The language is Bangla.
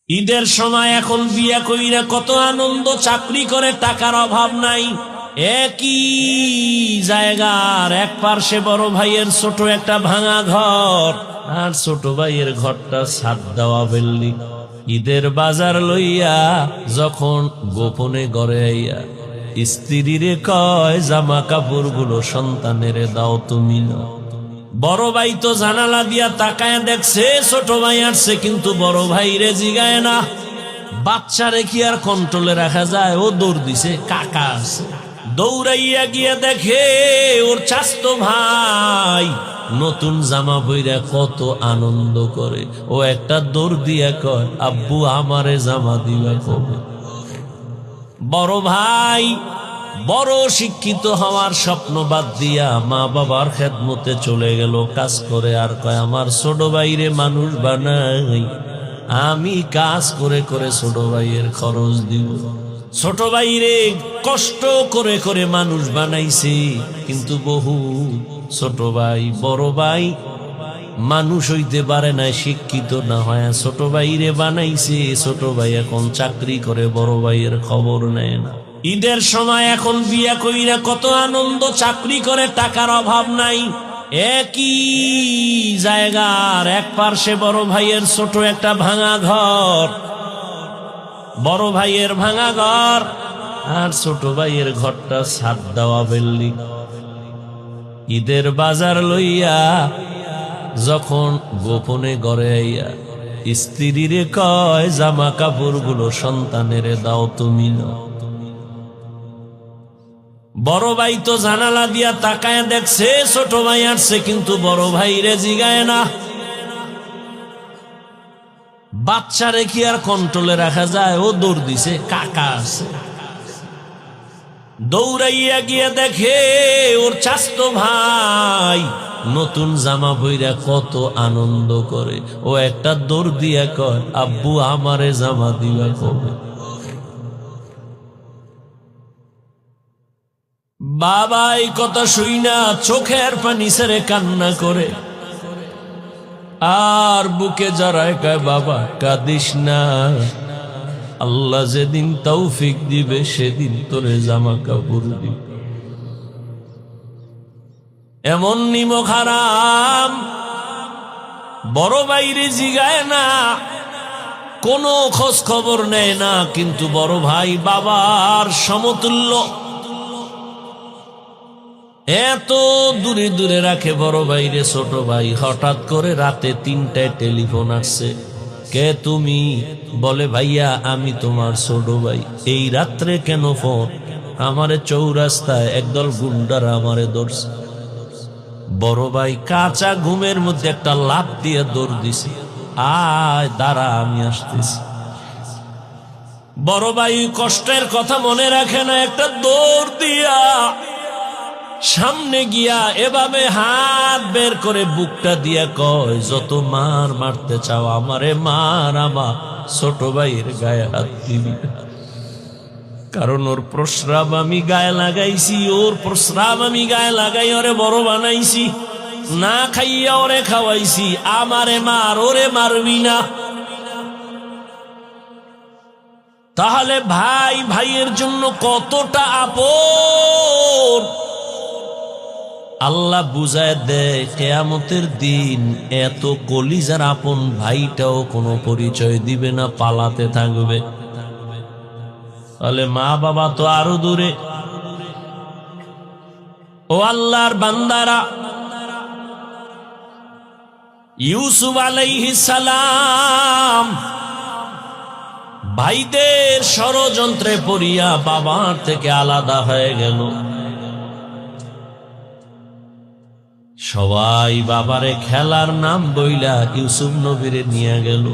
ঈদের সময় এখন বিয়া কইরা কত আনন্দ, চাকরি করে টাকার অভাব নাই। একই জায়গার এক পার্শ্বে বড় ভাইয়ের ছোট একটা ভাঙা ঘর, আর ছোট ভাইয়ের ঘরটা ছাদ দেওয়া বিল্ডিং। ঈদের বাজার লইয়া যখন গোপনে ঘরে আইয়া স্ত্রীরে কয় জামা কাপড় গুলো সন্তানেরে দাও তুমি না। বড় ভাই তো জানালা দিয়া তাকায় দেখছে ছোট ভাই আসছে, কিন্তু বড় ভাই রে জিগায় না। বাচ্চারে কি আর কন্ট্রোলে রাখা যায়? ও দৌড় দিছে, কাকা আছে। দৌড়াইয়া গিয়ে দেখে ওর চাচতো ভাই নতুন জামা পইরা কত আনন্দ করে। ও একটা দৌড় দিয়া কয়, আব্বু আমারে জামা দিবা কবে? বড় ভাই বড় শিক্ষিত হওয়ার স্বপ্ন বাদ দিয়া মা বাবার খেদমতে চলে গেল, কাজ করে। আর কয়, আমার ছোট ভাইরে মানুষ বানাই, আমি কাজ করে করে ছোট ভাইয়ের খরচ দিব। ছোট ভাইরে কষ্ট করে করে মানুষ বানাইছে, কিন্তু বহু ছোট ভাই বড় ভাই মানুষ হইতে পারে না, শিক্ষিত না হয় ছোট ভাইরে বানাইছে। ছোট ভাই এখন চাকরি করে, বড় ভাইয়ের খবর নেয় না। ঈদের সময় এখন বিয়া কইরা কত আনন্দ, চাকরি করে টাকার অভাব নাই। একই জায়গার এক পার্শ্বে বড় ভাইয়ের ছোট একটা ভাঙা ঘর, বড় ভাইয়ের ভাঙা ঘর, আর ছোট ভাইয়ের ঘরটা ছাদ দেওয়া বিল্ডিং। ঈদের বাজার লইয়া যখন গোপনে ঘরে আইয়া স্ত্রীরে কয় জামা কাপড় গুলো সন্তানেরে দাও তুমি না। বড় ভাই তো জানালা দিয়া তাকায় দেখছে ছোট ভাই আসছে, কিন্তু বড় ভাই রে জিগায় না। বাচ্চারে কি আর কন্ট্রোলে রাখা যায়? ও দৌড় দিছে, কাকা আছে। দৌড়াইয়া গিয়ে দেখে ওর চাচতো ভাই নতুন জামা পইরা কত আনন্দ করে। ও একটা দৌড় দিয়া কয়, আব্বু আমারে জামা দিবা কবে? বাবা এই কথা শুইনা চোখের পানি ছেড়ে কান্না করে, আর বুকে জড়ায় কয়, বাবা কাঁদিস না, আল্লাহ যেদিন তৌফিক দিবে সেদিন তোরে জামা কাপড় দিবে। এমন নিমক হারাম বড় বাইরে জিগায় না, কোনো খোঁজ খবর নেয় না, কিন্তু বড় ভাই বাবার সমতুল্য, এত দূরে দূরে রাখে বড় ভাইরে ছোট ভাই। হঠাৎ করে রাতে 3টায় টেলিফোন আসছে, কে তুমি? বলে, ভাইয়া আমি তোমার ছোট ভাই। এই রাত্রে কেন ফোন? আমারে চৌরাস্তায় একদল গুন্ডারা আমারে ধরছে। বড় ভাই কাঁচা ঘুমের মধ্যে একটা লাফ দিয়ে দৌড় দিছে, আয় দাঁড়া আমি আসতেছি। বড় ভাই কষ্টের কথা মনে রাখে না, একটা দৌড় দিয়া সামনে গিয়া এভাবে হাত বের করে বুকটা দিয়া কয়, যত মার মারতে চাও আমারে মার, আমার ছোট ভাইয়ের গায়ে হাত দিবি না। কারণ ওর প্রস্রাব আমি গায়ে লাগাইছি, ওর প্রস্রাব আমি গায়ে লাগাই ওরে বড় বানাইছি, না খাইয়া ওরে খাওয়াইছি। আমারে মার, ওরে মারবি না। তাহলে ভাই ভাইয়ের জন্য কতটা আপন আল্লাহ বুঝায় দেয়। কিয়ামতের দিন এত কলিজার আপন ভাইটাও কোনো পরিচয় দিবে না, পালাতে থাকবে। তাহলে মা বাবা তো আরো দূরে। ও আল্লাহর বান্দারা, ইউসুফ আলাইহিস সালাম ভাইদের ষড়যন্ত্রে পড়িয়া বাবার থেকে আলাদা হয়ে গেল। সবাই বাবারে খেলার নাম বইলা ইউসুফ নবীরে নিয়ে গেল।